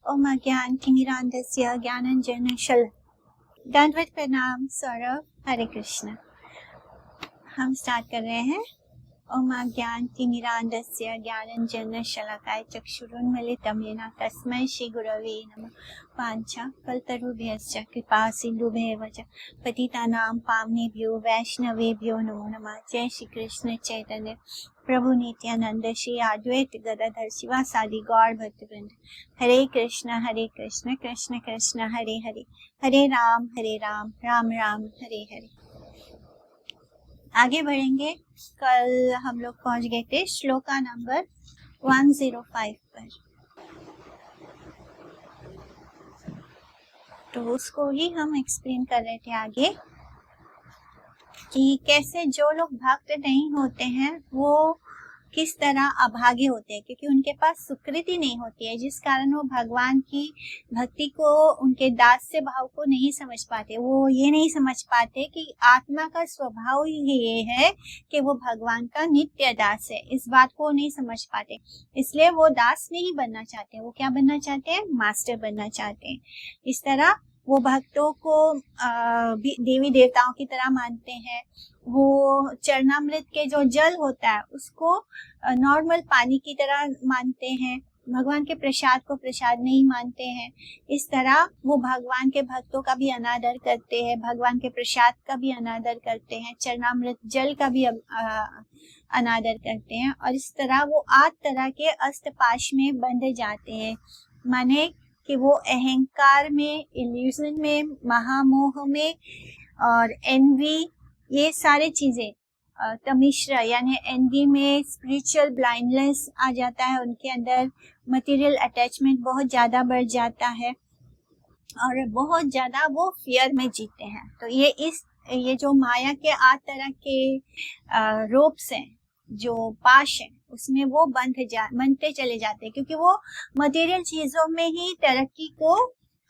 ओम अज्ञानतिमिरान्धस्य ज्ञानाञ्जनशलाकया दंडवत प्रणाम। सौरभ, हरे कृष्ण। हम स्टार्ट कर रहे हैं। ओम अज्ञानतिमिरान्धस्य ज्ञानाञ्जनशलाकया चक्षुरुन्मीलितं येन तस्मै श्री गुरवे नमः। वाञ्छाकल्पतरुभ्यश्च कृपा सिन्धुभ्येव च पतितानां पावनेभ्यो वैष्णवेभ्यो नमो नमः। जय श्री कृष्ण चैतन्य प्रभु नित्यानंद श्री अद्वैत गदाधर शिवासादि गौर भक्तवृंद। हरे कृष्ण कृष्ण कृष्ण हरे हरे, हरे राम राम राम हरे हरे। आगे बढ़ेंगे। कल हम लोग पहुंच गए थे श्लोका नंबर 105 पर, तो उसको ही हम एक्सप्लेन कर रहे थे आगे कि कैसे जो लोग भक्त नहीं होते हैं वो किस तरह अभागे होते हैं, क्योंकि उनके पास सुकृति नहीं होती है, जिस कारण वो भगवान की भक्ति को, उनके दास्य भाव को नहीं समझ पाते। वो ये नहीं समझ पाते कि आत्मा का स्वभाव ही ये है कि वो भगवान का नित्य दास है। इस बात को नहीं समझ पाते, इसलिए वो दास नहीं बनना चाहते। वो क्या बनना चाहते हैं? मास्टर बनना चाहते हैं। इस तरह वो भक्तों को देवी देवताओं की तरह मानते हैं। वो चरणामृत के जो जल होता है उसको नॉर्मल पानी की तरह मानते हैं। भगवान के प्रसाद को प्रसाद नहीं मानते हैं। इस तरह वो भगवान के भक्तों का भी अनादर करते हैं, भगवान के प्रसाद का भी अनादर करते हैं, चरणामृत जल का भी अनादर करते हैं। और इस तरह वो 8 तरह के अष्टपाश में बंधे जाते हैं। माने कि वो अहंकार में, इल्यूजन में, महामोह में और एनवी, ये सारे चीजें, तमिश्रा यानी एनवी में स्पिरिचुअल ब्लाइंडनेस आ जाता है उनके अंदर। मटेरियल अटैचमेंट बहुत ज्यादा बढ़ जाता है और बहुत ज्यादा वो फियर में जीते हैं। तो ये जो माया के 8 तरह के रोप्स हैं, जो पाश है, उसमें वो बनते चले जाते हैं, क्योंकि वो मटेरियल चीजों में ही तरक्की को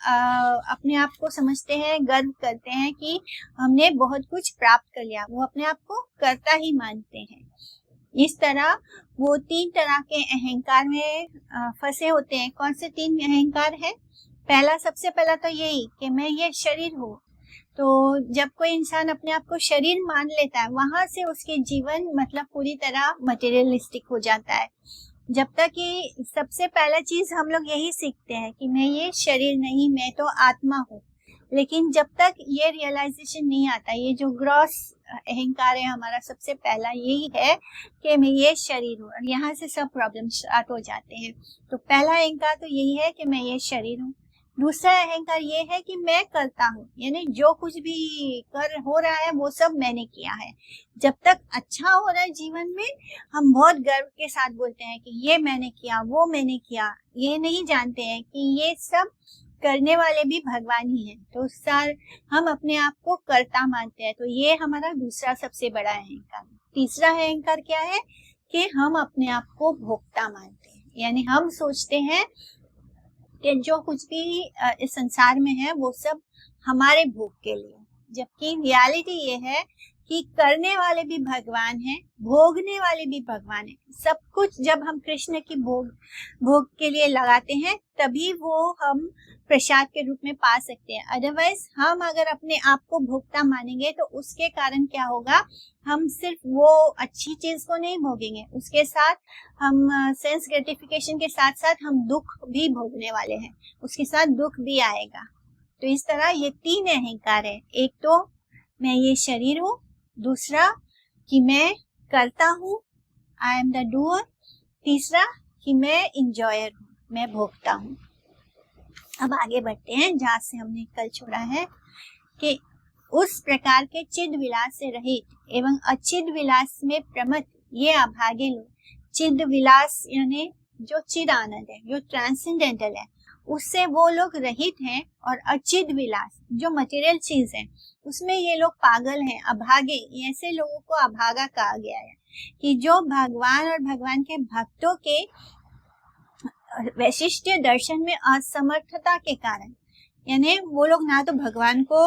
अपने आप को समझते हैं, गर्व करते हैं कि हमने बहुत कुछ प्राप्त कर लिया। वो अपने आप को कर्ता ही मानते हैं। इस तरह वो 3 तरह के अहंकार में फंसे होते हैं। कौन से 3 अहंकार है? सबसे पहला तो यही कि मैं ये शरीर हूँ। तो जब कोई इंसान अपने आप को शरीर मान लेता है, वहां से उसके जीवन मतलब पूरी तरह मटेरियलिस्टिक हो जाता है। जब तक कि सबसे पहला चीज हम लोग यही सीखते हैं कि मैं ये शरीर नहीं, मैं तो आत्मा हूँ। लेकिन जब तक ये रियलाइजेशन नहीं आता, ये जो ग्रॉस अहंकार है हमारा, सबसे पहला यही है कि मैं ये शरीर हूँ, और यहाँ से सब प्रॉब्लम स्टार्ट हो जाते हैं। तो पहला अहंकार तो यही है कि मैं ये शरीर हूँ। दूसरा अहंकार ये है कि मैं करता हूँ, यानी जो कुछ भी हो रहा है वो सब मैंने किया है। जब तक अच्छा हो रहा है जीवन में, हम बहुत गर्व के साथ बोलते हैं कि ये मैंने किया, वो मैंने किया। ये नहीं जानते हैं कि ये सब करने वाले भी भगवान ही हैं। तो हम अपने आप को कर्ता मानते हैं। तो ये हमारा दूसरा सबसे बड़ा अहंकार। तीसरा अहंकार क्या है? कि हम अपने आप को भोक्ता मानते हैं, यानी हम सोचते हैं कि जो कुछ भी इस संसार में है वो सब हमारे भोग के लिए, जबकि रियलिटी ये है कि करने वाले भी भगवान हैं, भोगने वाले भी भगवान हैं। सब कुछ जब हम कृष्ण की भोग के लिए लगाते हैं, तभी वो हम प्रसाद के रूप में पा सकते हैं। अदरवाइज हम अगर अपने आप को भोक्ता मानेंगे तो उसके कारण क्या होगा? हम सिर्फ वो अच्छी चीज को नहीं भोगेंगे, उसके साथ हम सेंस ग्रेटिफिकेशन के साथ साथ हम दुख भी भोगने वाले हैं, उसके साथ दुख भी आएगा। तो इस तरह ये 3 अहंकार है। एक तो मैं ये शरीर हूँ, दूसरा कि मैं करता हूँ, आई एम द डूअर, तीसरा कि मैं इंजॉयर हूँ, मैं भोगता हूँ। अब आगे बढ़ते हैं जहाँ से हमने कल छोड़ा है कि उस प्रकार के चिद विलास से रहित एवं अचिद विलास में प्रमत्त ये अभागे लोग, चिद विलास यानी जो चिद आनंद है, जो ट्रांसेंडेंटल है, उससे वो लोग रहित हैं। और अचिद विलास जो मटेरियल चीज है, उसमें ये लोग पागल हैं, अभागे। ऐसे लोगों को अभागा कहा गया है कि जो भगवान और भगवान के भक्तों के वैशिष्ट दर्शन में असमर्थता के कारण, यानी वो लोग ना तो भगवान को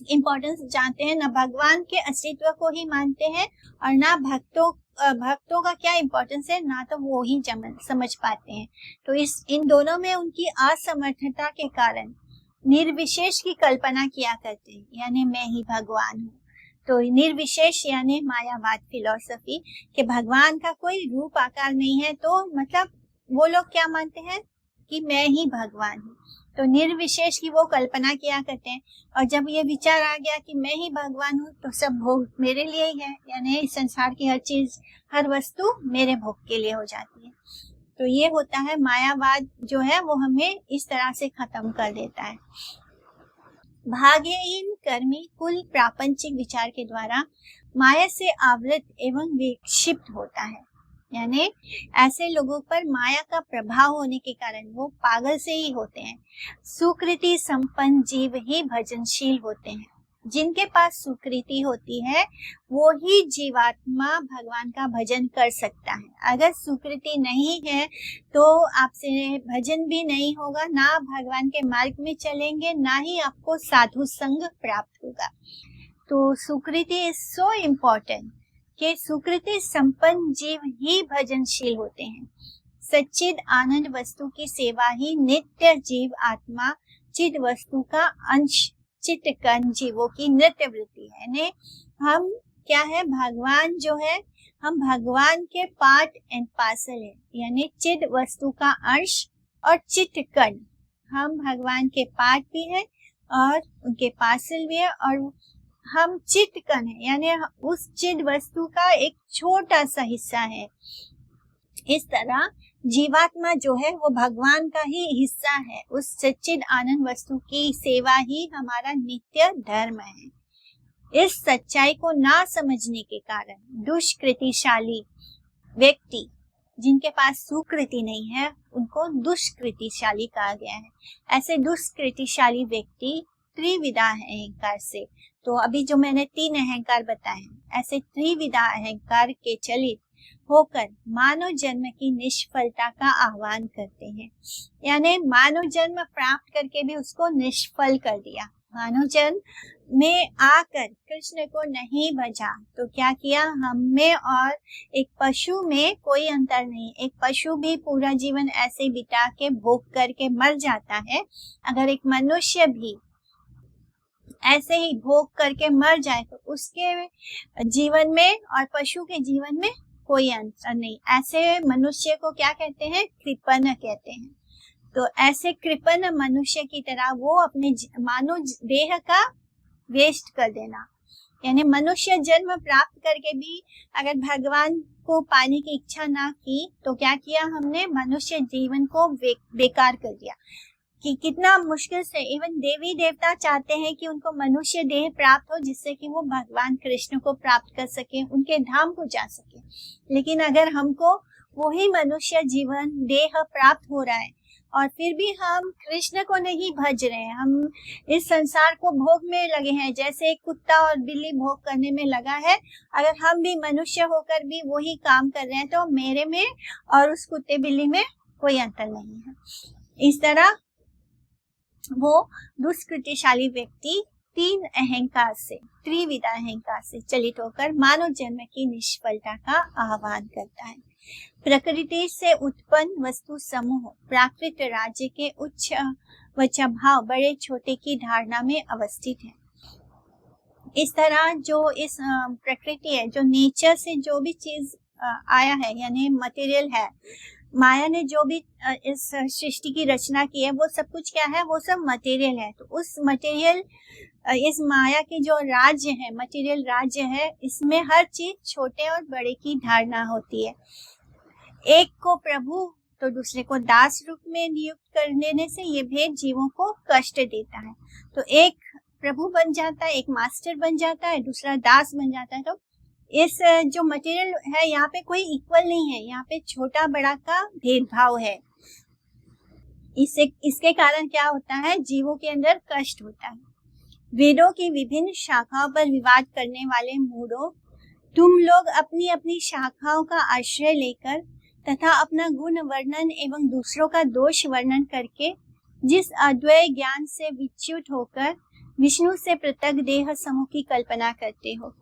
इम्पोर्टेंस जानते हैं, ना भगवान के अस्तित्व को ही मानते हैं, और ना भक्तों भक्तों का क्या इम्पोर्टेंस है ना तो वो ही समझ पाते हैं। तो इन दोनों में उनकी असमर्थता के कारण निर्विशेष की कल्पना किया करते हैं, यानी मैं ही भगवान हूँ। तो निर्विशेष यानी मायावाद फिलॉसफी कि भगवान का कोई रूप आकार नहीं है, तो मतलब वो लोग क्या मानते हैं कि मैं ही भगवान हूँ। तो निर्विशेष की वो कल्पना किया करते हैं, और जब ये विचार आ गया कि मैं ही भगवान हूँ तो सब भोग मेरे लिए ही है, यानी इस संसार की हर चीज हर वस्तु मेरे भोग के लिए हो जाती है। तो ये होता है मायावाद जो है वो हमें इस तरह से खत्म कर देता है। भाग्यहीन कर्मी कुल प्रापंचिक विचार के द्वारा माया से आवृत एवं विक्षिप्त होता है, यानी ऐसे लोगों पर माया का प्रभाव होने के कारण वो पागल से ही होते हैं। सुकृति संपन्न जीव ही भजनशील होते हैं। जिनके पास सुकृति होती है वो ही जीवात्मा भगवान का भजन कर सकता है। अगर सुकृति नहीं है तो आपसे भजन भी नहीं होगा, ना भगवान के मार्ग में चलेंगे, ना ही आपको साधु संग प्राप्त होगा। तो सुकृति इज सो इम्पोर्टेंट कि सुकृति संपन्न जीव ही भजनशील होते हैं। सच्चिद आनंद वस्तु की सेवा ही नित्य जीव आत्मा चिद वस्तु का अंश चित्त कर्ण जीवों की नृत्य वृत्ति है। यानी हम क्या है, भगवान जो है, हम भगवान के पार्ट एंड पार्सल है, यानी चिद वस्तु का अंश और चित्त कर्ण। हम भगवान के पार्ट भी है और उनके पार्सल भी है, और हम चित्त कर्ण है, यानी उस चिद वस्तु का एक छोटा सा हिस्सा है। इस तरह जीवात्मा जो है वो भगवान का ही हिस्सा है। उस सच्चिद आनंद वस्तु की सेवा ही हमारा नित्य धर्म है। इस सच्चाई को ना समझने के कारण दुष्कृतिशाली व्यक्ति, जिनके पास सुकृति नहीं है, उनको दुष्कृतिशाली कहा गया है। ऐसे दुष्कृतिशाली व्यक्ति त्रिविधा अहंकार से, तो अभी जो मैंने 3 अहंकार बताए, ऐसे त्रिविधा अहंकार के चलित होकर मानव जन्म की निष्फलता का आह्वान करते हैं। यानी मानव जन्म प्राप्त करके भी उसको निष्फल कर दिया। मानव जन्म में आकर कृष्ण को नहीं भजा तो क्या किया, हमें और एक पशु में कोई अंतर नहीं। एक पशु भी पूरा जीवन ऐसे बिता के भोग करके मर जाता है। अगर एक मनुष्य भी ऐसे ही भोग करके मर जाए तो उसके जीवन में और पशु के जीवन में कोई अंतर नहीं। ऐसे मनुष्य को क्या कहते हैं, कृपण कहते हैं। तो ऐसे कृपण मनुष्य की तरह वो अपने मानव देह का वेस्ट कर देना, यानी मनुष्य जन्म प्राप्त करके भी अगर भगवान को पाने की इच्छा ना की तो क्या किया हमने, मनुष्य जीवन को बेकार कर दिया। कि कितना मुश्किल से इवन देवी देवता चाहते हैं कि उनको मनुष्य देह प्राप्त हो, जिससे कि वो भगवान कृष्ण को प्राप्त कर सके, उनके धाम को जा सके। लेकिन अगर हमको वही मनुष्य जीवन देह प्राप्त हो रहा है और फिर भी हम कृष्ण को नहीं भज रहे हैं, हम इस संसार को भोग में लगे हैं, जैसे एक कुत्ता और बिल्ली भोग करने में लगा है। अगर हम भी मनुष्य होकर भी वही काम कर रहे हैं तो मेरे में और उस कुत्ते बिल्ली में कोई अंतर नहीं है। इस तरह वो दुष्कृतिशाली व्यक्ति 3 अहंकार से, त्रिविधा अहंकार से चलित होकर मानव जन्म की निष्फलता का आह्वान करता है। प्रकृति से उत्पन्न वस्तु समूह प्राकृत राज्य के उच्च वच्च भाव बड़े छोटे की धारणा में अवस्थित है। इस तरह जो इस प्रकृति है, जो नेचर से जो भी चीज आया है, यानी मटेरियल है, माया ने जो भी इस सृष्टि की रचना की है वो सब कुछ क्या है, वो सब मटेरियल है। तो उस मटेरियल, इस माया की जो राज्य है, मटेरियल राज्य है, इसमें हर चीज छोटे और बड़े की धारणा होती है। एक को प्रभु तो दूसरे को दास रूप में नियुक्त कर देने से ये भेद जीवों को कष्ट देता है। तो एक प्रभु बन जाता है, एक मास्टर बन जाता है, दूसरा दास बन जाता है। तो इस जो मटेरियल है यहाँ पे कोई इक्वल नहीं है, यहाँ पे छोटा बड़ा का भेदभाव है। इसके कारण क्या होता है, जीवों के अंदर कष्ट होता है। वेदों की विभिन्न शाखाओं पर विवाद करने वाले मूढ़ों, तुम लोग अपनी अपनी शाखाओं का आश्रय लेकर तथा अपना गुण वर्णन एवं दूसरों का दोष वर्णन करके जिस अद्वैय ज्ञान से विच्युत होकर विष्णु से पृथक देह समूह की कल्पना करते हो,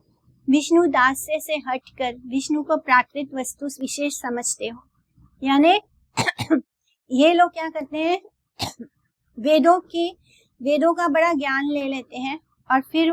विष्णु दास्य से हटकर विष्णु को प्राकृत वस्तु विशेष समझते हो। यानी ये लोग क्या करते हैं, वेदों का बड़ा ज्ञान ले लेते हैं और फिर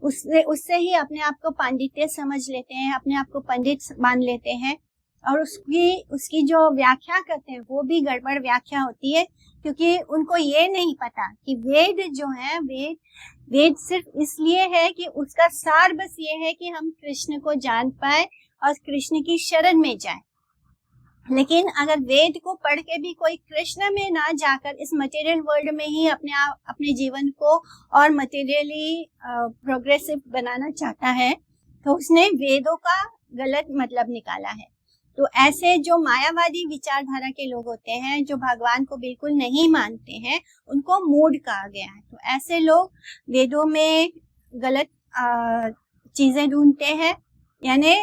उससे ही अपने आप को पांडित्य समझ लेते हैं, अपने आप को पंडित मान लेते हैं और उसकी जो व्याख्या करते हैं वो भी गड़बड़ व्याख्या होती है, क्योंकि उनको ये नहीं पता कि वेद जो है वेद सिर्फ इसलिए है कि उसका सार बस ये है कि हम कृष्ण को जान पाए और कृष्ण की शरण में जाए। लेकिन अगर वेद को पढ़ के भी कोई कृष्ण में ना जाकर इस मटेरियल वर्ल्ड में ही अपने जीवन को और मटेरियली प्रोग्रेसिव बनाना चाहता है तो उसने वेदों का गलत मतलब निकाला है। तो ऐसे जो मायावादी विचारधारा के लोग होते हैं, जो भगवान को बिल्कुल नहीं मानते हैं, उनको मूढ़ कहा गया है। तो ऐसे लोग वेदों में गलत चीजें ढूंढते हैं, यानी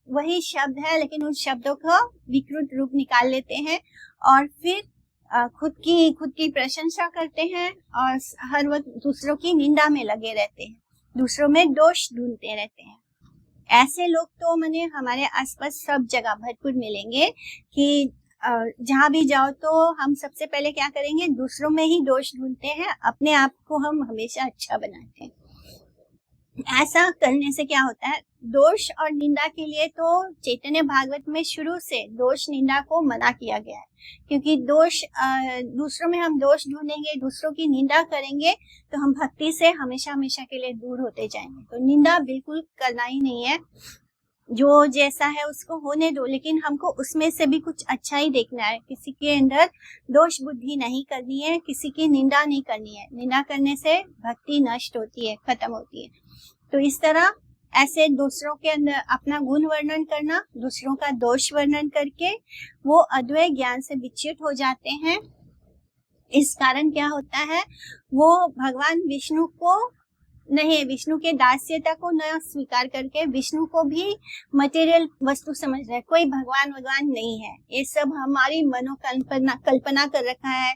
वही शब्द है लेकिन उन शब्दों का विकृत रूप निकाल लेते हैं और फिर खुद की प्रशंसा करते हैं और हर वक्त दूसरों की निंदा में लगे रहते हैं, दूसरों में दोष ढूंढते रहते हैं। ऐसे लोग तो माने हमारे आसपास सब जगह भरपूर मिलेंगे कि जहाँ भी जाओ तो हम सबसे पहले क्या करेंगे, दूसरों में ही दोष ढूंढते हैं, अपने आप को हम हमेशा अच्छा बनाते हैं। ऐसा करने से क्या होता है, दोष और निंदा के लिए तो चैतन्य भागवत में शुरू से दोष निंदा को मना किया गया है, क्योंकि दूसरों में हम दोष ढूंढेंगे, दूसरों की निंदा करेंगे तो हम भक्ति से हमेशा हमेशा के लिए दूर होते जाएंगे। तो निंदा बिल्कुल करना ही नहीं है, जो जैसा है उसको होने दो, लेकिन हमको उसमें से भी कुछ अच्छा ही देखना है। किसी के अंदर दोष बुद्धि नहीं करनी है, किसी की निंदा नहीं करनी है। निंदा करने से भक्ति नष्ट होती है, खत्म होती है। तो इस तरह ऐसे दूसरों के अंदर अपना गुण वर्णन करना, दूसरों का दोष वर्णन करके वो अद्वैत ज्ञान से विच्युत हो जाते हैं। इस कारण क्या होता है, वो भगवान विष्णु के दास्यता को न स्वीकार करके विष्णु को भी मटेरियल वस्तु समझ रहे हैं। कोई भगवान नहीं है, ये सब हमारी कल्पना कर रखा है।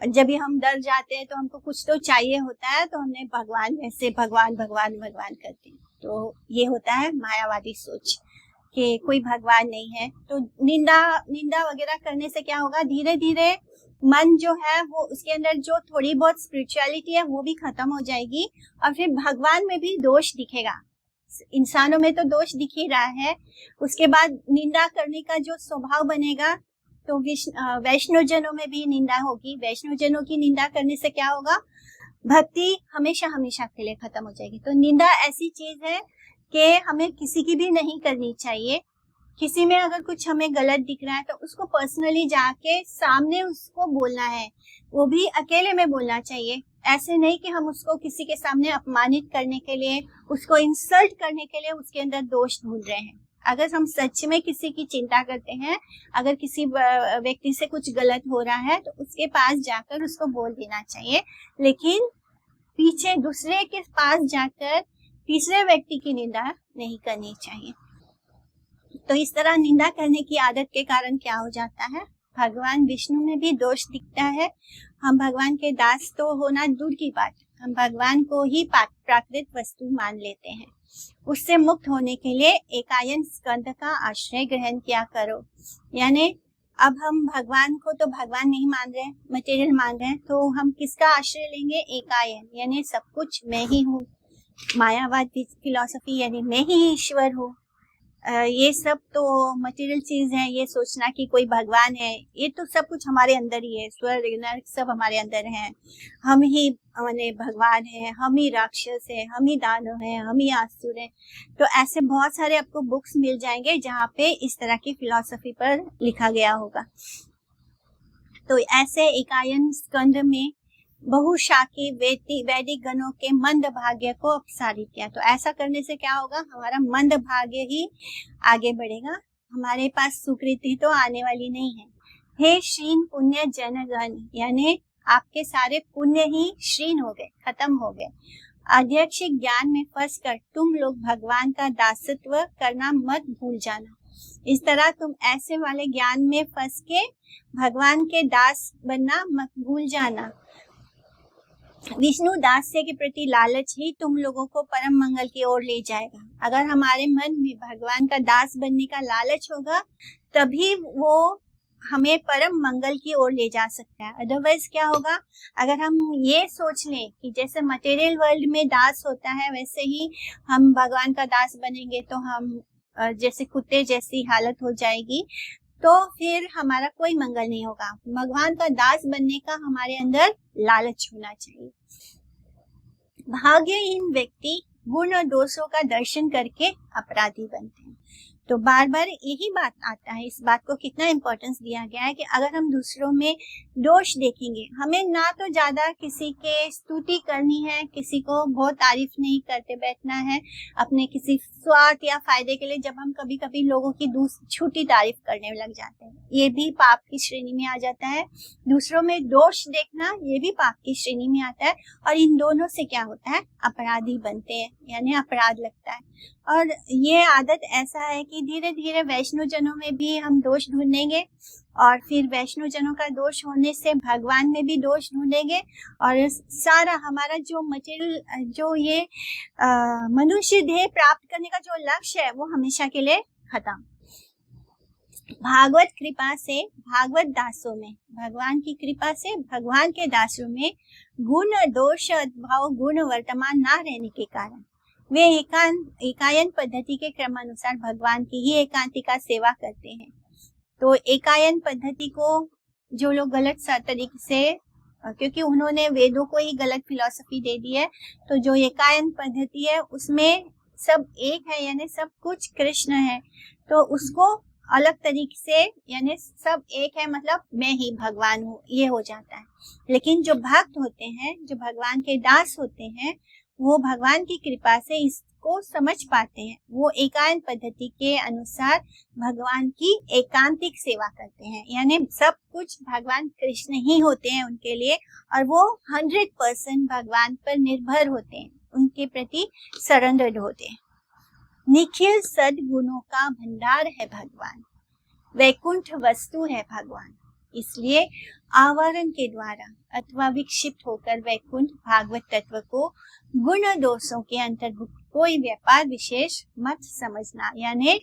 जब भी हम डर जाते हैं तो हमको कुछ तो चाहिए होता है, तो हमने भगवान ऐसे भगवान करते हैं। तो ये होता है मायावादी सोच कि कोई भगवान नहीं है। तो निंदा वगैरह करने से क्या होगा, धीरे धीरे मन जो है वो उसके अंदर जो थोड़ी बहुत स्पिरिचुअलिटी है वो भी खत्म हो जाएगी और फिर भगवान में भी दोष दिखेगा। इंसानों में तो दोष दिख ही रहा है, उसके बाद निंदा करने का जो स्वभाव बनेगा तो वैष्णव जनों में भी निंदा होगी। वैष्णव जनों की निंदा करने से क्या होगा, भक्ति हमेशा के लिए खत्म हो जाएगी। तो निंदा ऐसी चीज है कि हमें किसी की भी नहीं करनी चाहिए। किसी में अगर कुछ हमें गलत दिख रहा है तो उसको पर्सनली जाके सामने उसको बोलना है, वो भी अकेले में बोलना चाहिए। ऐसे नहीं कि हम उसको किसी के सामने अपमानित करने के लिए, उसको इंसल्ट करने के लिए उसके अंदर दोष ढूंढ रहे हैं। अगर हम सच में किसी की चिंता करते हैं, अगर किसी व्यक्ति से कुछ गलत हो रहा है तो उसके पास जाकर उसको बोल देना चाहिए, लेकिन पीछे दूसरे के पास जाकर तीसरे व्यक्ति की निंदा नहीं करनी चाहिए। तो इस तरह निंदा करने की आदत के कारण क्या हो जाता है, भगवान विष्णु में भी दोष दिखता है। हम भगवान के दास तो होना दूर की बात, हम भगवान को ही प्राकृत वस्तु मान लेते हैं। उससे मुक्त होने के लिए एकायन स्कंद का आश्रय ग्रहण किया करो। यानी अब हम भगवान को तो भगवान नहीं मान रहे, मटेरियल मान रहे हैं, तो हम किसका आश्रय लेंगे, एकायन, यानी सब कुछ मैं ही हूँ। मायावादी फिलॉसफी यानी मैं ही ईश्वर हूँ। ये सब तो मटेरियल चीज है, ये सोचना कि कोई भगवान है, ये तो सब कुछ हमारे अंदर ही है। स्वर्ग नरक सब हमारे अंदर है, हम ही माने भगवान है, हम ही राक्षस है, हम ही दानव है, हम ही आसुर है। तो ऐसे बहुत सारे आपको बुक्स मिल जाएंगे जहाँ पे इस तरह की फिलॉसफी पर लिखा गया होगा। तो ऐसे एकायन स्कंद में बहुशाखी वैदिक गणों के मंद भाग्य को अपसारित किया। तो ऐसा करने से क्या होगा, हमारा मंद भाग्य ही आगे बढ़ेगा, हमारे पास सुकृति तो आने वाली नहीं है। हे श्रीन पुण्य जनगण, यानी आपके सारे पुण्य ही श्रीन हो गए, खत्म हो गए। अध्यक्षिक ज्ञान में फंसकर तुम लोग भगवान का दासत्व करना मत भूल जाना। इस तरह तुम ऐसे वाले ज्ञान में फंस के भगवान के दास बनना मत भूल जाना। विष्णु दास्य के प्रति लालच ही तुम लोगों को परम मंगल की ओर ले जाएगा। अगर हमारे मन में भगवान का दास बनने का लालच होगा तभी वो हमें परम मंगल की ओर ले जा सकता है। अदरवाइज क्या होगा, अगर हम ये सोच लें कि जैसे मटेरियल वर्ल्ड में दास होता है वैसे ही हम भगवान का दास बनेंगे तो हम जैसे कुत्ते जैसी हालत हो जाएगी, तो फिर हमारा कोई मंगल नहीं होगा। भगवान का दास बनने का हमारे अंदर लालच होना चाहिए। भाग्यहीन व्यक्ति गुण और दोषों का दर्शन करके अपराधी बनते हैं। तो बार बार यही बात आता है, इस बात को कितना इम्पोर्टेंस दिया गया है कि अगर हम दूसरों में दोष देखेंगे, हमें ना तो ज्यादा किसी के स्तुति करनी है, किसी को बहुत तारीफ नहीं करते बैठना है अपने किसी स्वार्थ या फायदे के लिए। जब हम कभी कभी लोगों की झूठी तारीफ करने लग जाते हैं, ये भी पाप की श्रेणी में आ जाता है। दूसरों में दोष देखना, ये भी पाप की श्रेणी में आता है। और इन दोनों से क्या होता है, अपराधी बनते हैं, यानी अपराध लगता है। और ये आदत ऐसा है कि धीरे धीरे वैष्णव जनों में भी हम दोष ढूंढेंगे और फिर वैष्णव जनों का दोष होने से भगवान में भी दोष ढूंढेंगे और सारा हमारा जो मटेरियल, जो ये मनुष्य देह प्राप्त करने का जो लक्ष्य है वो हमेशा के लिए खत्म। भागवत कृपा से भागवत दासों में, भगवान की कृपा से भगवान के दासों में गुण दोष भाव गुण वर्तमान ना रहने के कारण वे एकायन पद्धति के क्रमानुसार भगवान की ही एकांतिका सेवा करते हैं। तो एकायन पद्धति को जो लोग गलत तरीके से, क्योंकि उन्होंने वेदों को ही गलत फिलॉसफी दे दी है, तो जो एकायन पद्धति है उसमें सब एक है, यानी सब कुछ कृष्ण है, तो उसको अलग तरीके से, यानी सब एक है मतलब मैं ही भगवान हूँ, ये हो जाता है। लेकिन जो भक्त होते हैं, जो भगवान के दास होते हैं, वो भगवान की कृपा से इसको समझ पाते हैं। वो एकायन पद्धति के अनुसार भगवान की एकांतिक सेवा करते हैं, यानी सब कुछ भगवान कृष्ण ही होते हैं उनके लिए, और वो 100% भगवान पर निर्भर होते हैं, उनके प्रति सरेंडर्ड होते हैं। निखिल सद्गुणों का भंडार है भगवान, वैकुंठ वस्तु है भगवान, इसलिए आवरण के द्वारा अथवा विक्षिप्त होकर वैकुंठ भागवत तत्व को गुण दोषों के अंतर्भुक्त कोई व्यापार विशेष मत समझना। यानी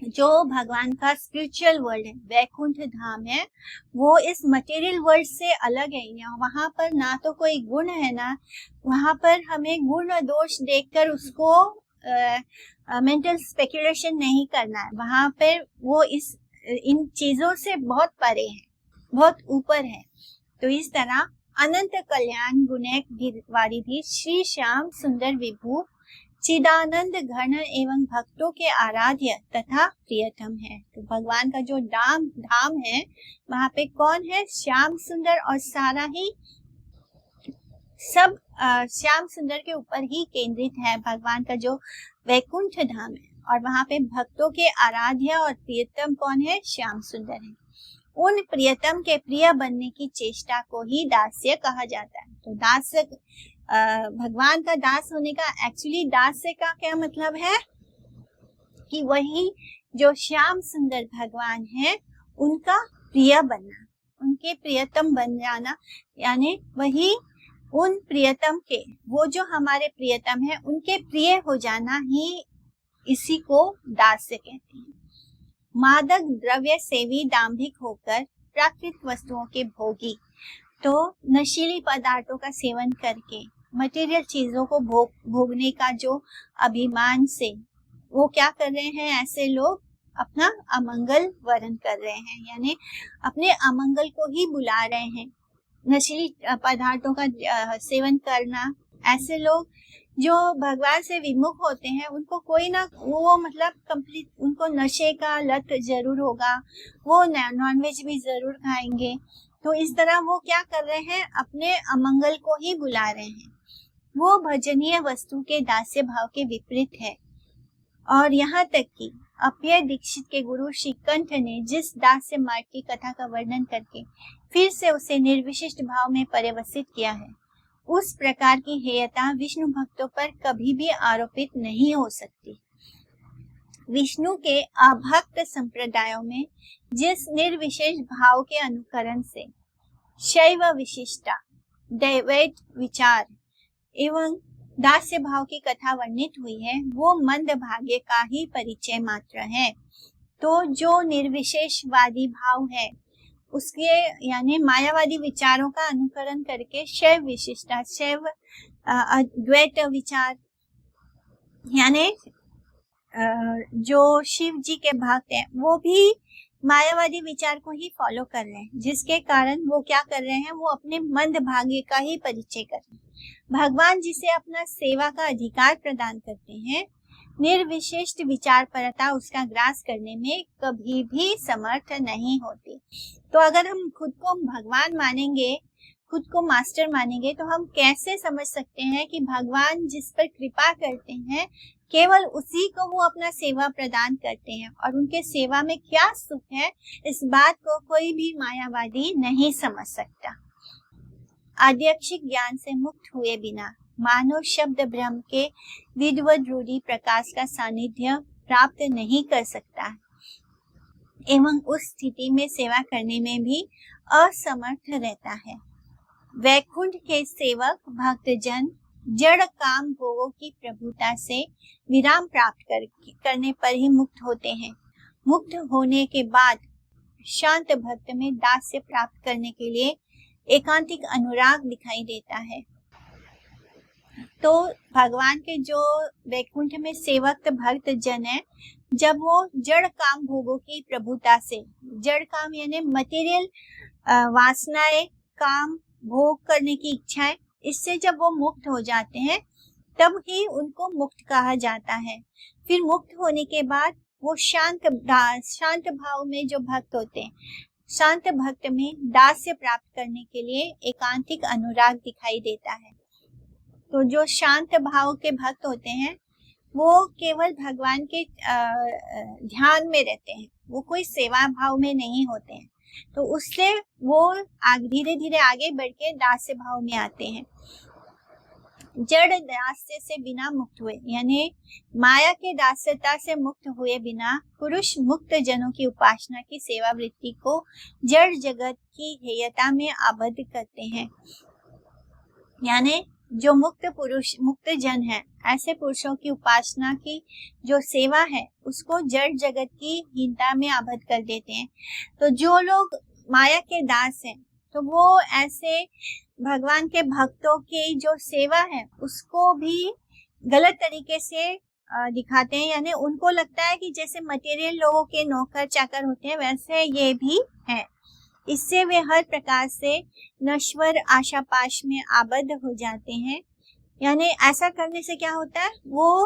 जो भगवान का स्पिरिचुअल वर्ल्ड है, वैकुंठ धाम है, वो इस मटेरियल वर्ल्ड से अलग है। वहां पर ना तो कोई गुण है, ना वहां पर हमें गुण दोष देखकर उसको मेंटल स्पेकुलेशन नहीं करना है। वहां पर वो इन चीजों से बहुत परे है, बहुत ऊपर है। तो इस तरह अनंत कल्याण गुणैक वारिधि श्री श्याम सुंदर विभु चिदानंद घन एवं भक्तों के आराध्य तथा प्रियतम है। तो भगवान का जो धाम है वहां पे कौन है, श्याम सुंदर, और सारा ही सब श्याम सुंदर के ऊपर ही केंद्रित है भगवान का जो वैकुंठ धाम है। और वहां पे भक्तों के आराध्य और प्रियतम कौन है, श्याम सुंदर है। उन प्रियतम के प्रिय बनने की चेष्टा को ही दास्य कहा जाता है। तो दास्य, भगवान का दास होने का, एक्चुअली दास्य का क्या मतलब है कि वही जो श्याम सुंदर भगवान है उनका प्रिय बनना, उनके प्रियतम बन जाना, यानी वही उन प्रियतम के, वो जो हमारे प्रियतम है उनके प्रिय हो जाना ही इसी को दास्य कहते हैं। मादक द्रव्य सेवी दाम्भिक होकर प्राकृतिक वस्तुओं के भोगी, तो नशीली पदार्थों का सेवन करके मटेरियल चीजों को भोगने का जो अभिमान से वो क्या कर रहे हैं, ऐसे लोग अपना अमंगल वरण कर रहे हैं, यानी अपने अमंगल को ही बुला रहे हैं। नशीली पदार्थों का सेवन करना, ऐसे लोग जो भगवान से विमुख होते हैं उनको कोई ना वो मतलब कंप्लीट, उनको नशे का लत जरूर होगा, वो नॉनवेज भी जरूर खाएंगे। तो इस तरह वो क्या कर रहे हैं, अपने अमंगल को ही बुला रहे हैं। वो भजनीय वस्तु के दास्य भाव के विपरीत है। और यहाँ तक कि अप्य दीक्षित के गुरु श्रीकंठ ने जिस दास्य मार्ग की कथा का वर्णन करके फिर से उसे निर्विशिष्ट भाव में परिवर्तित किया है, उस प्रकार की हेयता विष्णु भक्तों पर कभी भी आरोपित नहीं हो सकती। विष्णु के अभक्त संप्रदायों में जिस निर्विशेष भाव के अनुकरण से शैव विशिष्टा दैवैत विचार एवं दास्य भाव की कथा वर्णित हुई है वो मंद भाग्य का ही परिचय मात्र है। तो जो निर्विशेषवादी भाव है उसके यानी मायावादी विचारों का अनुकरण करके शैव विशिष्टता, शैव अद्वैत विचार यानी जो शिव जी के भक्त हैं वो भी मायावादी विचार को ही फॉलो कर रहे हैं, जिसके कारण वो क्या कर रहे हैं, वो अपने मंद भाग्य का ही परिचय कर रहे हैं। भगवान जिसे अपना सेवा का अधिकार प्रदान करते हैं, निर्विशिष्ट विचारपरता उसका ग्रास करने में कभी भी समर्थ नहीं होती। तो अगर हम खुद को भगवान मानेंगे, खुद को मास्टर मानेंगे, तो हम कैसे समझ सकते हैं कि भगवान जिस पर कृपा करते हैं केवल उसी को वो अपना सेवा प्रदान करते हैं और उनके सेवा में क्या सुख है, इस बात को कोई भी मायावादी नहीं समझ सकता। आध्यक्षिक ज्ञान से मुक्त हुए बिना मानव शब्द ब्रह्म के विद्वद रूढ़ी प्रकाश का सानिध्य प्राप्त नहीं कर सकता एवं उस स्थिति में सेवा करने में भी असमर्थ रहता है। वैकुंठ के सेवक भक्तजन जड़ काम भोगों की प्रभुता से विराम प्राप्त करने पर ही मुक्त होते हैं। मुक्त होने के बाद शांत भक्त में दास्य प्राप्त करने के लिए एकांतिक अनुराग दिखाई देता है। तो भगवान के जो वैकुंठ में सेवक भक्त जन है, जब वो जड़ काम भोगों की प्रभुता से, जड़ काम यानी मटेरियल वासनाएं, काम भोग करने की इच्छाएं, इससे जब वो मुक्त हो जाते हैं तब ही उनको मुक्त कहा जाता है। फिर मुक्त होने के बाद वो शांत भाव में जो भक्त होते हैं, शांत भक्त में दास्य प्राप्त करने के लिए एकांतिक अनुराग दिखाई देता है। तो जो शांत भाव के भक्त होते हैं वो केवल भगवान के ध्यान में रहते हैं, वो कोई सेवा भाव में नहीं होते हैं। तो उससे वो धीरे धीरे आगे बढ़ के दास्य भाव में आते हैं। जड़ दास्य से बिना मुक्त हुए यानी माया के दास्यता से मुक्त हुए बिना पुरुष मुक्त जनों की उपासना की सेवा वृत्ति को जड़ जगत की हेयता में आबद्ध करते हैं। यानी जो मुक्त पुरुष, मुक्त जन है, ऐसे पुरुषों की उपासना की जो सेवा है उसको जड़ जगत की हीनता में आबद्ध कर देते हैं। तो जो लोग माया के दास हैं तो वो ऐसे भगवान के भक्तों की जो सेवा है उसको भी गलत तरीके से दिखाते हैं। यानी उनको लगता है कि जैसे मटेरियल लोगों के नौकर चाकर होते हैं वैसे ये भी है। इससे वे हर प्रकार से नश्वर आशा पाश में आबद्ध हो जाते हैं। यानी ऐसा करने से क्या होता है, वो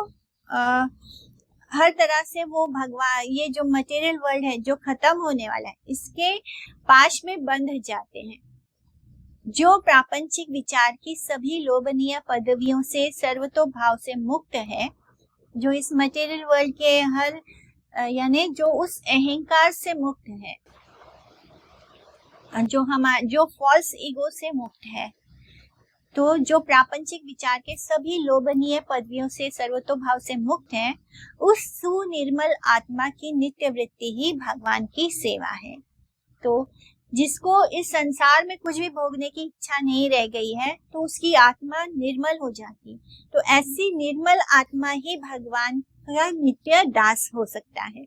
हर तरह से वो भगवान, ये जो मटेरियल वर्ल्ड है जो खत्म होने वाला है, इसके पाश में बंध जाते हैं। जो प्रापंचिक विचार की सभी लोभनीय पदवियों से सर्वतोभाव से मुक्त है, जो इस मटेरियल वर्ल्ड के हर यानी जो उस अहंकार से मुक्त है, जो फॉल्स ईगो से मुक्त है, तो जो प्रापंचिक विचार के सभी लोभनीय पदवियों से सर्वतोभाव से मुक्त है, उस सुनिर्मल आत्मा की नित्य वृत्ति ही भगवान की सेवा है। तो जिसको इस संसार में कुछ भी भोगने की इच्छा नहीं रह गई है तो उसकी आत्मा निर्मल हो जाती। तो ऐसी निर्मल आत्मा ही भगवान का नित्य दास हो सकता है।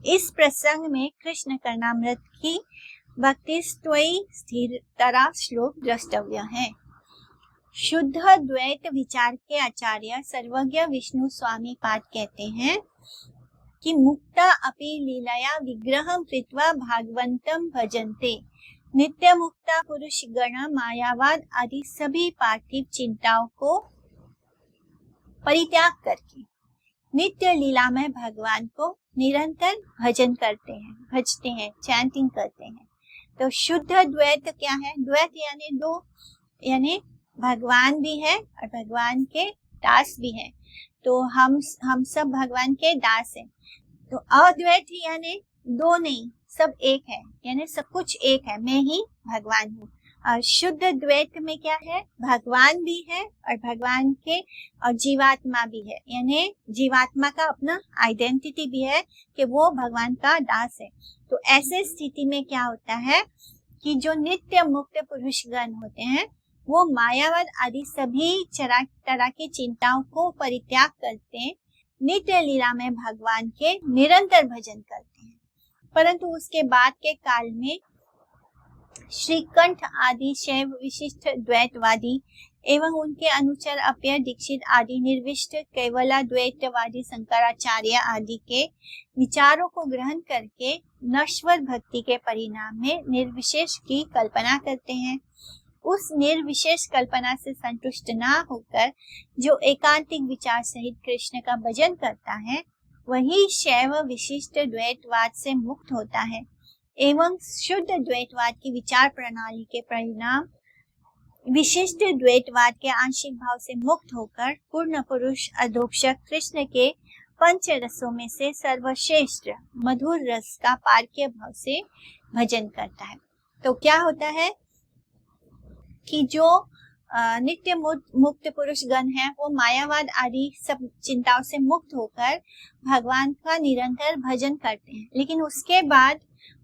इस प्रसंग में कृष्ण कर्णामृत की 32वें स्थिरतरा श्लोक द्रष्टव्य है। शुद्ध द्वैत विचार के आचार्य सर्वज्ञ विष्णु स्वामी पाद कहते हैं कि मुक्ता अपि लीलया विग्रहं कृत्वा भागवंतं भजन्ते। नित्य मुक्ता पुरुष गण मायावाद आदि सभी पार्थिव चिंताओं को परित्याग करके नित्य लीलामय भगवान को निरंतर भजन करते हैं, भजते हैं, चैंटिंग करते हैं। तो शुद्ध द्वैत क्या है? द्वैत यानी दो, यानी भगवान भी है और भगवान के दास भी है। तो हम सब भगवान के दास हैं। तो अद्वैत यानी दो नहीं, सब एक है, यानी सब कुछ एक है, मैं ही भगवान हूँ। और शुद्ध द्वैत में क्या है? भगवान भी है और भगवान के और जीवात्मा भी है, यानी जीवात्मा का अपना आइडेंटिटी भी है कि वो भगवान का दास है। तो ऐसे स्थिति में क्या होता है कि जो नित्य मुक्त पुरुषगण होते हैं वो मायावाद आदि सभी तरह की चिंताओं को परित्याग करते नित्य लीला में भगवान के निरंतर भजन करते हैं। परंतु उसके बाद के काल में श्रीकंठ आदि शैव विशिष्ट द्वैतवादी एवं उनके अनुचर अप्य दीक्षित आदि निर्विष्ट केवला द्वैतवादी शंकराचार्य आदि के विचारों को ग्रहण करके नश्वर भक्ति के परिणाम में निर्विशेष की कल्पना करते हैं। उस निर्विशेष कल्पना से संतुष्ट ना होकर जो एकांतिक विचार सहित कृष्ण का भजन करता है वही शैव विशिष्ट द्वैतवाद से मुक्त होता है एवं शुद्ध द्वैतवाद की विचार प्रणाली के परिणाम विशिष्ट द्वैतवाद के आंशिक भाव से मुक्त होकर पूर्ण पुरुष अधोक्षक कृष्ण के पंच रसों में से सर्वश्रेष्ठ मधुर रस का पार्क्य भाव से भजन करता है। तो क्या होता है कि जो नित्य मुक्त पुरुष गण है वो मायावाद आदि सब चिंताओं से मुक्त होकर भगवान का निरंतर भजन करते हैं, लेकिन उसके बाद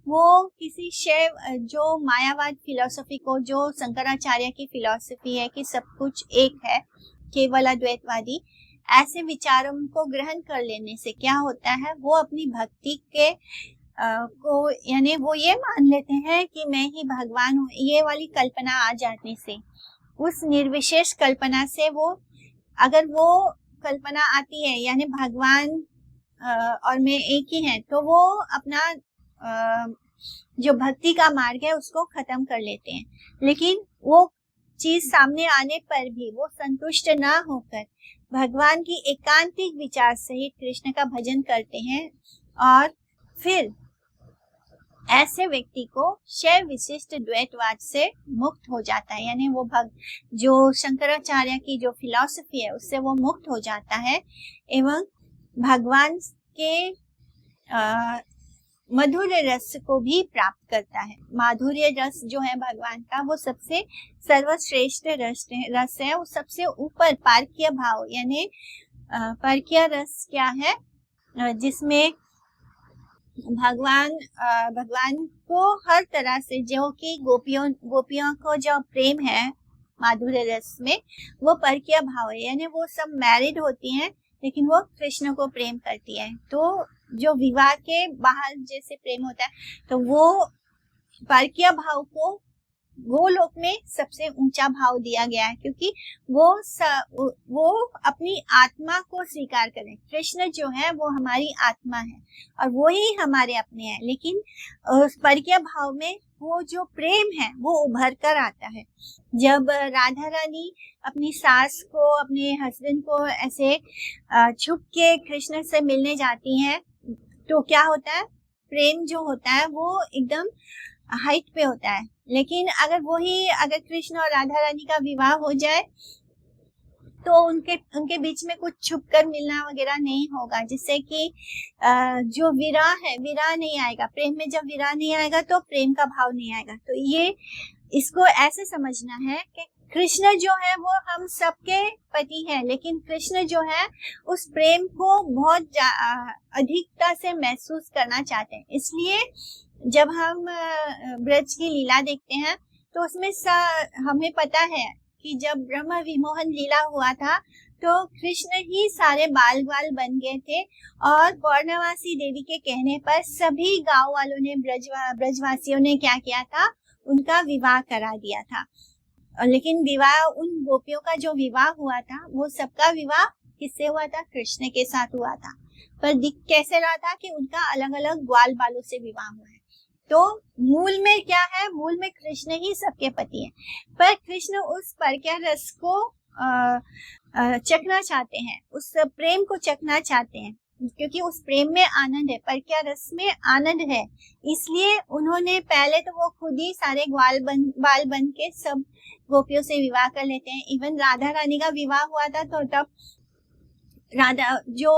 वो किसी शैव जो मायावाद फिलॉसफी को, जो शंकराचार्य की फिलॉसफी है कि सब कुछ एक है, केवल अद्वैतवादी, ऐसे विचारों को ग्रहण कर लेने से क्या होता है, वो अपनी भक्ति के को यानी वो ये मान लेते हैं कि मैं ही भगवान हूँ, ये वाली कल्पना आ जाने से, उस निर्विशेष कल्पना से वो, अगर वो कल्पना आती है यानी भगवान और मैं एक ही है, तो वो अपना जो भक्ति का मार्ग है उसको खत्म कर लेते हैं। लेकिन वो चीज सामने आने पर भी वो संतुष्ट ना होकर भगवान की एकांतिक विचार सहित कृष्ण का भजन करते हैं और फिर ऐसे व्यक्ति को शैव विशिष्ट द्वैतवाद से मुक्त हो जाता है, यानी वो जो शंकराचार्य की जो फिलॉसफी है उससे वो मुक्त हो जाता है एवं भगवान के मधुर रस को भी प्राप्त करता है। माधुर्य रस जो है भगवान का वो सबसे सर्वश्रेष्ठ रस है, वो सबसे ऊपर पार्क्य भाव यानी पार्क्य रस क्या है, जिसमें भगवान को हर तरह से, जो कि गोपियों को जो प्रेम है माधुर्य रस में, वो परकीय भाव है, यानी वो सब मैरिड होती हैं लेकिन वो कृष्ण को प्रेम करती है। तो जो विवाह के बाहर जैसे प्रेम होता है, तो वो परकीय भाव को गोलोक में सबसे ऊंचा भाव दिया गया है, क्योंकि वो अपनी आत्मा को स्वीकार करें। कृष्ण जो है वो हमारी आत्मा है और वो ही हमारे अपने हैं, लेकिन परकीय भाव में वो जो प्रेम है वो उभर कर आता है। जब राधा रानी अपनी सास को, अपने हस्बैंड को ऐसे छुप के कृष्ण से मिलने जाती हैं, तो क्या होता है, प्रेम जो होता है वो एकदम हाइट पे होता है। लेकिन अगर कृष्ण और राधा रानी का विवाह हो जाए तो उनके बीच में कुछ छुपकर मिलना वगैरह नहीं होगा, जिससे कि जो विरह नहीं आएगा। प्रेम में जब विरह नहीं आएगा तो प्रेम का भाव नहीं आएगा। तो ये इसको ऐसे समझना है कि कृष्ण जो है वो हम सबके पति हैं, लेकिन कृष्ण जो है उस प्रेम को बहुत अधिकता से महसूस करना चाहते हैं। इसलिए जब हम ब्रज की लीला देखते हैं तो उसमें हमें पता है कि जब ब्रह्म विमोहन लीला हुआ था तो कृष्ण ही सारे बाल ग्वाल बन गए थे और पौर्णमासी देवी के कहने पर सभी गांव वालों ने, ब्रजवासियों ने क्या किया था, उनका विवाह करा दिया था। लेकिन विवाह, उन गोपियों का जो विवाह हुआ था वो सबका विवाह किससे हुआ था, कृष्ण के साथ हुआ था। पर दिख कैसे रहा था कि उनका अलग अलग ग्वाल बालों से विवाह हुआ है। तो मूल में क्या है, मूल में कृष्ण ही सबके पति हैं, पर कृष्ण उस परक्या रस को चखना चाहते हैं, उस प्रेम को चखना चाहते हैं, क्योंकि उस प्रेम में आनंद है, परक्या रस में आनंद है। इसलिए उन्होंने पहले तो वो खुद ही सारे बाल बन के सब गोपियों से विवाह कर लेते हैं। इवन राधा रानी का विवाह हुआ था तो तब राधा जो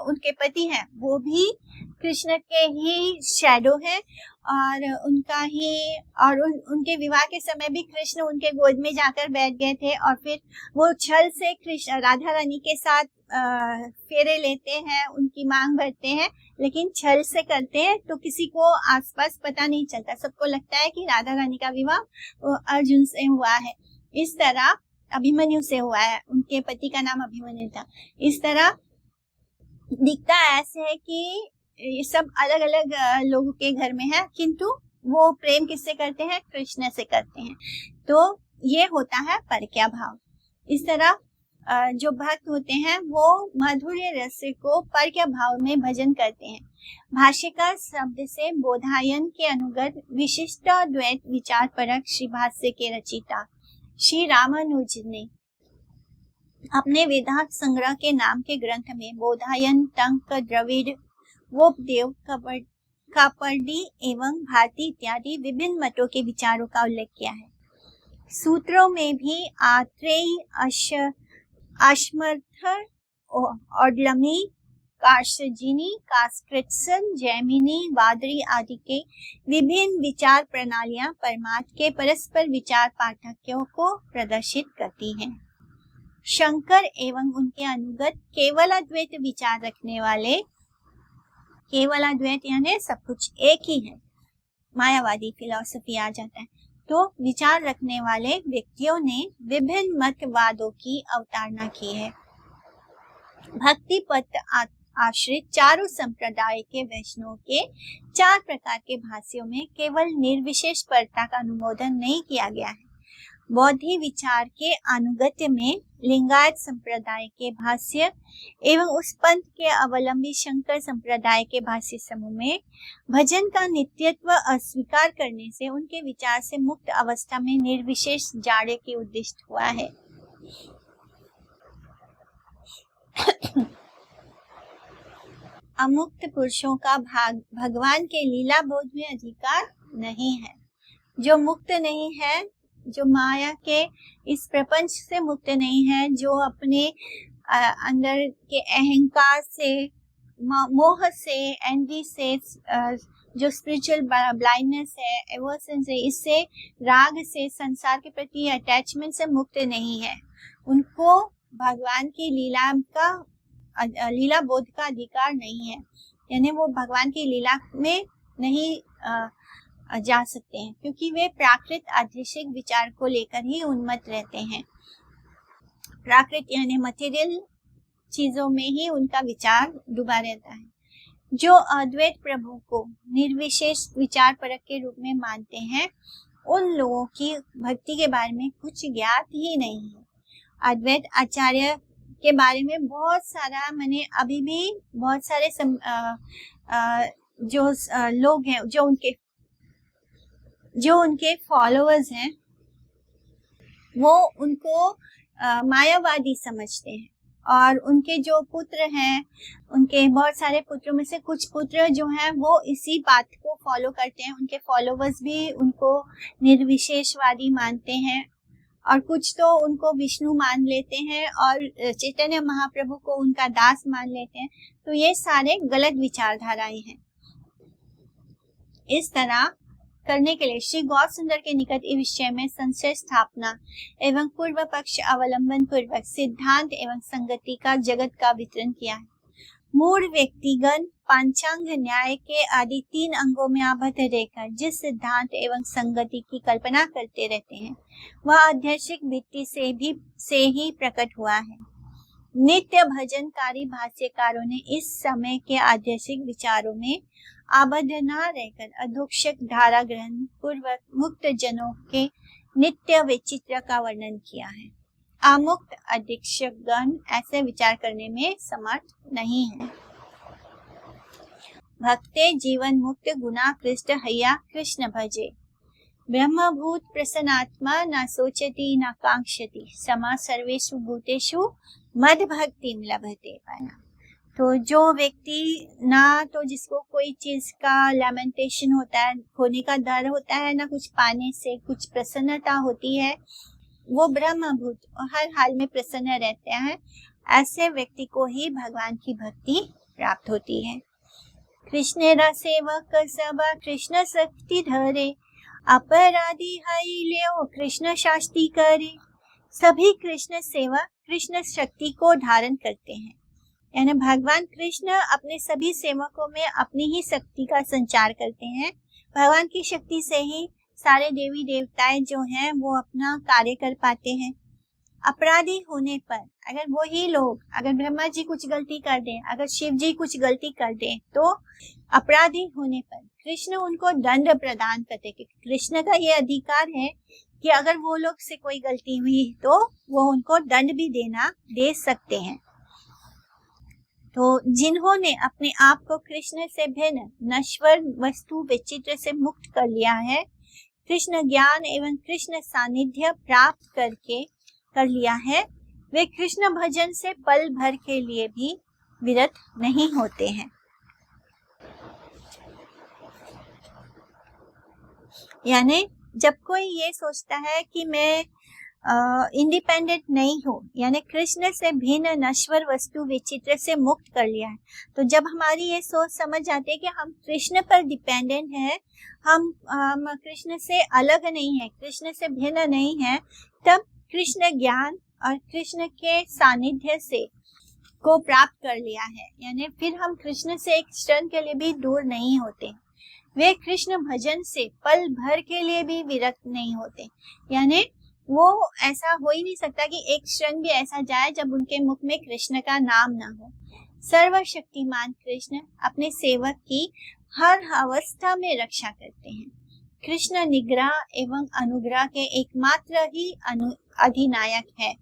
उनके पति हैं वो भी कृष्ण के ही शैडो है और उनके विवाह के समय भी कृष्ण उनके गोद में जाकर बैठ गए थे और फिर वो छल से कृष्ण राधा रानी के साथ फेरे लेते हैं, उनकी मांग भरते हैं, लेकिन छल से करते हैं तो किसी को आसपास पता नहीं चलता, सबको लगता है कि राधा रानी का विवाह अर्जुन से हुआ है। इस तरह अभिमन्यु से हुआ है, उनके पति का नाम अभिमन्यु था। इस तरह दिखता ऐसे है कि ये सब अलग अलग लोगों के घर में है, किंतु वो प्रेम किससे करते हैं? कृष्ण से करते हैं। तो ये होता है परक्या भाव। इस तरह जो भक्त होते हैं वो माधुर्य रस को परक्या भाव में भजन करते हैं। भाष्यकार शब्द से बोधायन के अनुगत विशिष्ट द्वैत विचार परक श्री भाष्य के रचिता श्री रामानुज ने अपने वेदांत संग्रह के नाम के ग्रंथ में बोधायन, टंक, द्रविड़, वोपदेव, कापर्डी एवं भारती इत्यादि विभिन्न मतों के विचारों का उल्लेख किया है। सूत्रों में भी आत्रेय, आश्मर्थर, ओडलमी, कार्षजिनी, कास्कृत्सन, जैमिनी, वादरी आदि के विभिन्न विचार प्रणालियां परमार्थ के परस्पर विचार पाठकों को प्रदर्शित करती हैं। शंकर एवं उनके अनुगत केवल अद्वैत विचार रखने वाले, केवल अद्वैत यानी सब कुछ एक ही है, मायावादी फिलॉसफी आ जाता है, तो विचार रखने वाले व्यक्तियों ने विभिन्न मतवादों की अवतारणा की है। भक्ति पथ आश्रित चारों संप्रदाय के वैष्णवों के 4 प्रकार के भाष्यों में केवल निर्विशेष परता का अनुमोदन नहीं किया गया है। बौद्धि विचार के अनुगत्य में लिंगायत संप्रदाय के भाष्य एवं उस पंथ के अवलंबी शंकर संप्रदाय के भाष्य समूह में भजन का नित्यत्व अस्वीकार करने से उनके विचार से मुक्त अवस्था में निर्विशेष जाड़े की उद्दिष्ट हुआ है। अमुक्त पुरुषों का भगवान के लीला बोध में अधिकार नहीं है। जो मुक्त नहीं है, जो माया के इस प्रपंच से मुक्त नहीं है, जो अपने अंदर के अहंकार से, मोह से, एनवी से, जो स्पिरिचुअल ब्लाइंडनेस है, एवर्सन से, इससे राग से, संसार के प्रति अटैचमेंट से मुक्त नहीं है, उनको भगवान की लीला बोध का अधिकार नहीं है। यानी वो भगवान की लीला में नहीं जा सकते हैं, क्योंकि वे प्राकृत आदर्शिक विचार को लेकर ही उन्मत्त रहते हैं। प्राकृत यानी मटेरियल चीजों में ही उनका विचार डूबा रहता है। जो अद्वैत प्रभु को निर्विशेष विचार परक के रूप में मानते हैं, उन लोगों की भक्ति के बारे में कुछ ज्ञात ही नहीं है। अद्वैत आचार्य के बारे में बहुत सारा, मैंने अभी भी बहुत सारे जो लोग हैं, जो उनके फॉलोअर्स हैं, वो उनको मायावादी समझते हैं, और उनके जो पुत्र हैं, उनके बहुत सारे पुत्रों में से कुछ पुत्र जो हैं वो इसी बात को फॉलो करते हैं। उनके फॉलोअर्स भी उनको निर्विशेषवादी मानते हैं, और कुछ तो उनको विष्णु मान लेते हैं और चैतन्य महाप्रभु को उनका दास मान लेते हैं। तो ये सारे गलत विचारधाराएं हैं। इस तरह करने के लिए श्री गौर सुंदर के निकट इस विषय में संशय स्थापना एवं पूर्व पक्ष अवलंबन पूर्वक सिद्धांत एवं संगति का जगत का वितरण किया है। मूल व्यक्तिगण पांचांग न्याय के आदि 3 अंगों में आबद्ध रहकर जिस सिद्धांत एवं संगति की कल्पना करते रहते हैं, वह आध्यात्मिक वृत्ति से ही प्रकट हुआ है। नित्य भजनकारी भाष्यकारों ने इस समय के आध्यात्मिक विचारों में आबद्ध न रहकर अधोक्षक धारा ग्रहण पूर्वक मुक्त जनों के नित्य वैचित्र का वर्णन किया है। अमुक्त अधीक्षकगण ऐसे विचार करने में समर्थ नहीं है। भक्ते जीवन मुक्त गुना कृष्ण हैया कृष्ण भजे, ब्रह्मभूत प्रसन्नात्मा न सोचती न कांक्षति, समा सर्वेषु भूतेषु मद भक्तिम लभते पाया। तो जो व्यक्ति ना तो जिसको कोई चीज का लैमेंटेशन होता है, खोने का डर होता है, ना कुछ पाने से कुछ प्रसन्नता होती है, वो ब्रह्मभूत और हर हाल में प्रसन्न रहते हैं, ऐसे व्यक्ति को ही भगवान की भक्ति प्राप्त होती है। कृष्ण सेवक सब कृष्ण शक्ति धरे, अपराधी हई ले कृष्ण शास्ति करे। सभी कृष्ण सेवक कृष्ण शक्ति को धारण करते हैं, यानी भगवान कृष्ण अपने सभी सेवकों में अपनी ही शक्ति का संचार करते हैं। भगवान की शक्ति से ही सारे देवी देवताएं जो हैं वो अपना कार्य कर पाते हैं। अपराधी होने पर अगर वही लोग, अगर ब्रह्मा जी कुछ गलती कर दें, अगर शिव जी कुछ गलती कर दें, तो अपराधी होने पर कृष्ण उनको दंड प्रदान करते, क्योंकि कृष्ण का ये अधिकार है कि अगर वो लोग से कोई गलती हुई तो वो उनको दंड भी दे सकते हैं। तो जिन्होंने अपने आप को कृष्ण से भिन्न नश्वर वस्तु विचित्र से मुक्त कर लिया है, कृष्ण ज्ञान एवं कृष्ण सानिध्य प्राप्त कर लिया है, वे कृष्ण भजन से पल भर के लिए भी विरत नहीं होते हैं। यानी जब कोई ये सोचता है कि मैं इंडिपेंडेंट नहीं हूँ, यानी कृष्ण से भिन्न नश्वर वस्तु विचित्र से मुक्त कर लिया है, तो जब हमारी ये सोच समझ आती है कि हम कृष्ण पर डिपेंडेंट हैं, हम कृष्ण से अलग नहीं है, कृष्ण से भिन्न नहीं है, तब कृष्ण ज्ञान और कृष्ण के सानिध्य से को प्राप्त कर लिया है, यानी फिर हम कृष्ण से एक क्षण के लिए भी दूर नहीं होते। वे कृष्ण भजन से पल भर के लिए भी विरक्त नहीं होते, यानी वो ऐसा हो ही नहीं सकता कि एक क्षण भी ऐसा जाए जब उनके मुख में कृष्ण का नाम ना हो। सर्वशक्तिमान कृष्ण अपने सेवक की हर अवस्था में रक्षा करते हैं। कृष्ण निग्रह एवं अनुग्रह के एकमात्र ही अधिनायक है।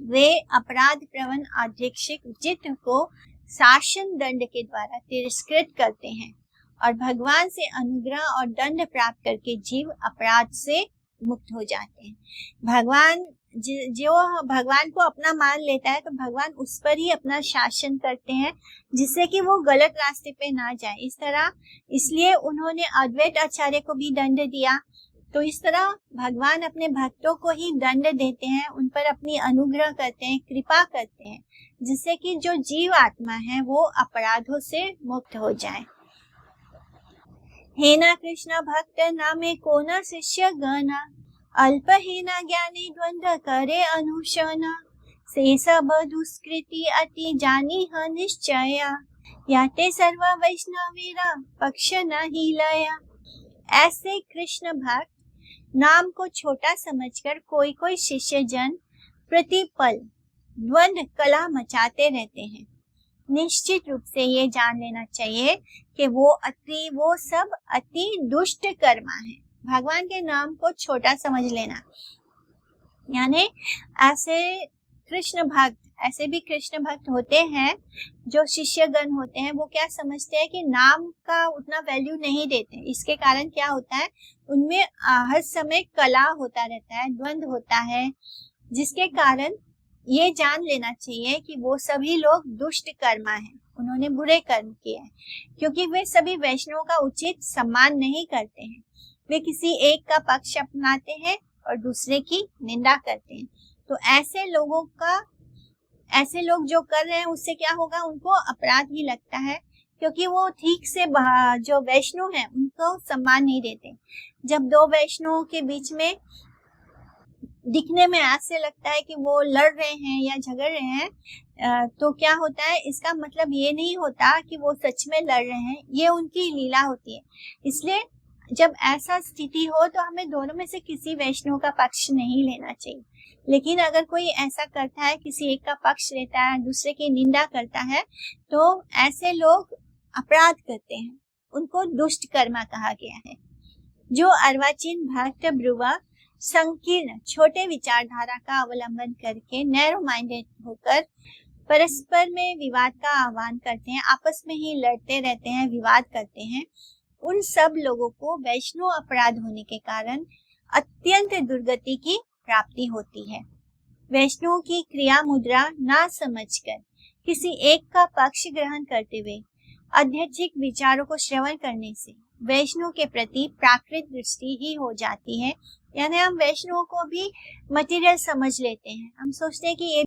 वे अपराध प्रवण आध्यक्षिक चित्त को शासन दंड के द्वारा तिरस्कृत करते हैं और भगवान से अनुग्रह और दंड प्राप्त करके जीव अपराध से मुक्त हो जाते हैं। जो भगवान को अपना मान लेता है तो भगवान उस पर ही अपना शासन करते हैं, जिससे कि वो गलत रास्ते पे ना जाए। इस तरह इसलिए उन्होंने अद्वैत आचार्य को भी दंड दिया। तो इस तरह भगवान अपने भक्तों को ही दंड देते हैं, उन पर अपनी अनुग्रह करते हैं, कृपा करते हैं, जिससे कि जो जीव आत्मा है वो अपराधों से मुक्त हो जाए। हेना कृष्ण भक्त नामे कोना शिष्य गणा, अल्पहीना ज्ञानी द्वंद्व करे अनुशना, से सब दुष्कृति अति जानी ह निश्चया, याते सर्व वैष्णवीरा पक्ष नहीं लया। ऐसे कृष्ण भक्त नाम को छोटा समझकर कोई शिष्य जन प्रतिपल द्वंद्व कला मचाते रहते हैं। निश्चित रूप से ये जान लेना चाहिए कि वो सब अति दुष्ट कर्मा है। भगवान के नाम को छोटा समझ लेना, यानी ऐसे भी कृष्ण भक्त होते हैं जो शिष्यगण होते हैं, वो क्या समझते हैं कि नाम का उतना वैल्यू नहीं देते। इसके कारण क्या होता है, उनमें हर समय कला होता रहता है, द्वंद्व होता है, जिसके कारण ये जान लेना चाहिए कि वो सभी लोग दुष्ट कर्मा हैं, उन्होंने बुरे कर्म किए हैं, क्योंकि वे सभी वैष्णवों का उचित सम्मान नहीं करते हैं। वे किसी एक का पक्ष अपनाते हैं और दूसरे की निंदा करते हैं। तो ऐसे लोग जो कर रहे हैं उससे क्या होगा, उनको अपराध ही लगता है, क्योंकि वो ठीक से जो वैष्णव हैं उनको सम्मान नहीं देते। जब दो वैष्णवों के बीच में दिखने में ऐसे लगता है कि वो लड़ रहे हैं या झगड़ रहे हैं, तो क्या होता है, इसका मतलब ये नहीं होता कि वो सच में लड़ रहे हैं, ये उनकी लीला होती है। इसलिए जब ऐसा स्थिति हो तो हमें दोनों में से किसी वैष्णव का पक्ष नहीं लेना चाहिए। लेकिन अगर कोई ऐसा करता है, किसी एक का पक्ष लेता है, दूसरे की निंदा करता है, तो ऐसे लोग अपराध करते हैं, उनको दुष्ट कर्मा कहा गया है। जो अर्वाचीन भक्त ब्रुवा संकीर्ण छोटे विचारधारा का अवलंबन करके नैरो माइंडेड होकर परस्पर में विवाद का आह्वान करते हैं, आपस में ही लड़ते रहते हैं, विवाद करते हैं, उन सब लोगों को वैष्णव अपराध होने के कारण अत्यंत दुर्गति की प्राप्ति होती है। वैष्णव की क्रिया मुद्रा ना समझकर किसी एक का पक्ष ग्रहण करते हुए आध्यात्मिक विचारों को श्रवण करने से वैष्णव के प्रति प्राकृत दृष्टि ही हो जाती है। यानी हम वैष्णव को भी मटेरियल समझ लेते हैं, हम सोचते हैं कि ये